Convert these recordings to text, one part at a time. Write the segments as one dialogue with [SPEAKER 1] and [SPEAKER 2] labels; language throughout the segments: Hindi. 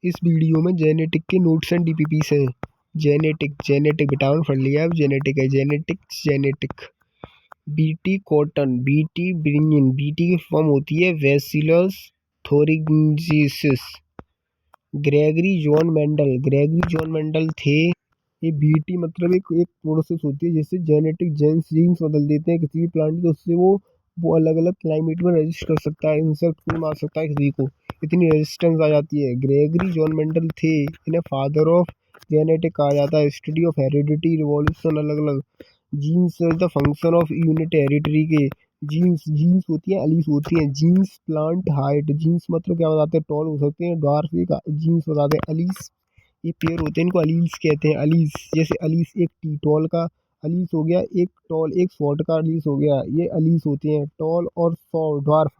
[SPEAKER 1] इस वीडियो में जेनेटिक के नोट्स एंड डीपीपीस हैं। जेनेटिक विटामिन पढ़ लिया, अब जेनेटिक है। Genetic BT cotton, BT brinjal, BT की फॉर्म होती है Bacillus thuringiensis. Gregory John Mendel थे। ये बीटी मतलब एक प्रोसेस होती है जिससे जेनेटिक जीन्स बदल देते हैं किसी भी प्लांट के, उससे वो अलग अलग क्लाइमेट में रेजिस्ट कर सकता है, इंसेक्ट को मार सकता है किसी को, इतनी रेजिस्टेंस आ जाती है। ग्रेगरी जॉन मेंडल थे, इन्हें फादर ऑफ जेनेटिक कहा जाता है। स्टडी ऑफ हेरिडिटी रिवॉल्यूशन, अलग अलग genes the function of unit heredity के। जीन्स होती है, अलीस होती है। जीन्स प्लांट हाइट, जीन्स मतलब क्या बताते हैं, टॉल हो सकते हैं, ड्वार्फ एक जीन्स बताते हैं। अलीस ये पेड़ होते हैं, इनको अलील्स कहते हैं। अलीस जैसे अलीस एक टी टॉल का अलीस हो गया, एक टॉल एक शॉर्ट का अलीस हो गया, ये अलीस होते हैं। टॉल और ड्वार्फ,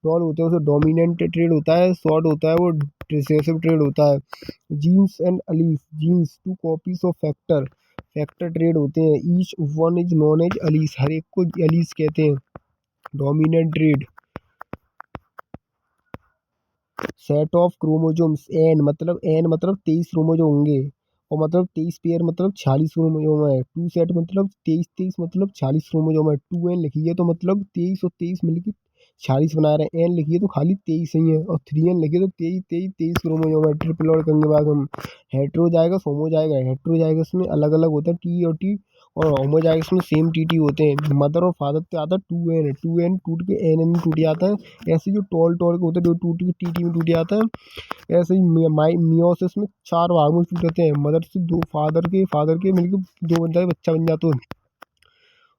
[SPEAKER 1] टॉल होते हैं उसमें डोमिनेंट ट्रेड होता है, शॉर्ट होता है वो रिसेसिव ट्रेड होता है। Genes and alleles, genes two copies of factor trait होते हैं। Each one is known as alleles, हर एक को अलीस कहते हैं। Dominant trait. Set of chromosomes, n मतलब 23 क्रोमोजोम होंगे, और मतलब 23 पेयर मतलब 46 क्रोमोजोम है। टू सेट मतलब 23 मतलब 46 क्रोमोजोम है। 2n लिखिए तो मतलब 23 और 23 मिलकर 46 बना रहे हैं। n लिखिए तो खाली 23 ही है, और 3n लिखिए तो 23 क्रोमोजोम है। ट्रिपल और करने के बाद हम हेट्रो जाएगा, होमो जाएगा। हेट्रो जाएगा इसमें अलग अलग होता है टी और टी, और होमो जाएगा इसमें सेम टी होते हैं। मदर और फादर पे आता है 2n टूट के एन में टूट जाता है। ऐसे जो टॉल के होते हैं जो टूट के टी में टूट जाता है। ऐसे ही मियोसिस में 4 भाग में टूट जाते हैं। मदर से दो, फादर के मिलकर 2 बन जाते, बच्चा बन जाता है।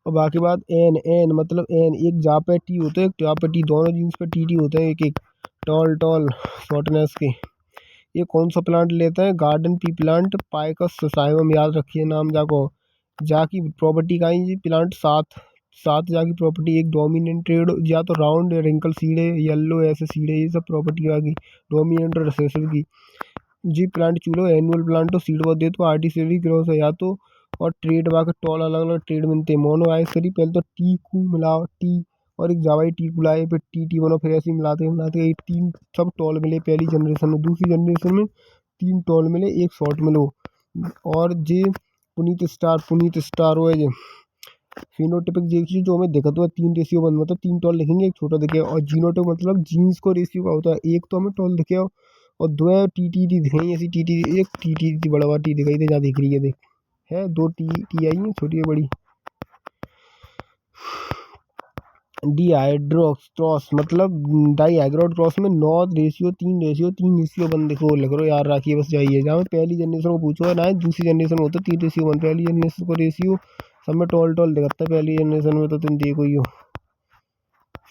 [SPEAKER 1] और बाकी बात एन मतलब एन एक जा पे टी होते हैं, एक जा पे टी, दोनों जीन्स पे टी होते हैं। एक एक टॉल शॉर्टनेस के। ये कौन सा प्लांट लेते हैं, गार्डन पी प्लांट, पाइकस साइमम, याद रखिए नाम। जा की प्रॉपर्टी का ही प्लांट सात जा की प्रॉपर्टी, एक डोमिनेंटेड या तो राउंड रिंकल सीड है, येलो ऐसे सीड है, ये सब प्रॉपर्टी आ गई डोमिनेंट और रिसेसिव की। जी प्लांट चूलो एनुअल प्लांट तो सीड बहुत दे तो आर्टिफिशियली ग्रोथ है या तो, और ट्रेड बाकी टॉल अलग अलग ट्रेड मिलते हैं। मोनो आइस करी पहले तो टी को मिलाओ, टी और एक जावाई टी को लाए, फिर टी बनो, फिर ऐसे ही मिलाते 3 सब टॉल मिले पहली जनरेशन में। दूसरी जनरेशन में 3 टॉल मिले, एक शॉर्ट मिलो। और जे पुनीत स्टार वो है फिनोटिपिक देखिए जो हमें दिखा तो 3 रेशियो बन, मतलब 3 टॉल लिखेंगे, एक छोटा दिखे। और जीनोटिप मतलब जीन्स को रेशियो का होता है, एक तो हमें टॉल दिखे और 2 टी दिखाई, ऐसी टी एक टी बड़ा बड़ा टी दिखाई दे, जहाँ दिख रही है देख, है 2 टी आई है, छोटी है बड़ी। डीहाइड्रोक्सट्रॉस मतलब डाईहाइड्रोक्सट्रॉस में 9:3:3 देखो लिख लो, यार रखिए बस जाइए। जहाँ पहली जनरेशन को पूछो ना, दूसरी जनरेशन होता है 3:1। पहली जनरेशन को रेशियो सब में टॉल दिखाता है, पहली जनरेशन में तो तुम देखो ही हो।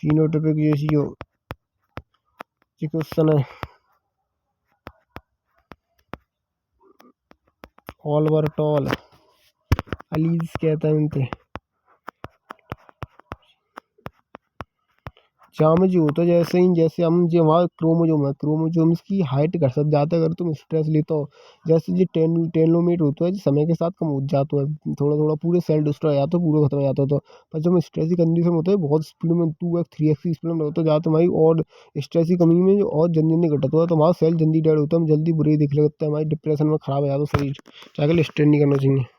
[SPEAKER 1] फिनोटाइपिक रेशियो क्वेश्चन है, ऑलवर टॉल अलीज कहता है उनके। जहाँ जो होता है जैसे हम जो हमारा क्रोमोजोम है, क्रोमोजोम्स की हाइट घट सक जाता है अगर तुम स्ट्रेस लेते हो। जैसे जो टेलोमेर होता है जो समय के साथ कम हो जाता है, थोड़ा थोड़ा पूरे सेल डिस्ट्रॉय हो जाता है, पूरा खत्म हो जाता है। तो पर जब स्ट्रेस की कंडीशन होता है बहुत स्पीड में 2x 3x की स्पीड में होता है जाता है हमारी, और स्ट्रेस की कमी में जो और जल्दी घटता है तो हमारा सेल जल्दी डेड होता है, हम जल्दी बुरे दिखने लगता है, हमारी डिप्रेशन में खराब हो जाता है शरीर। क्या स्ट्रेस नहीं करना चाहिए।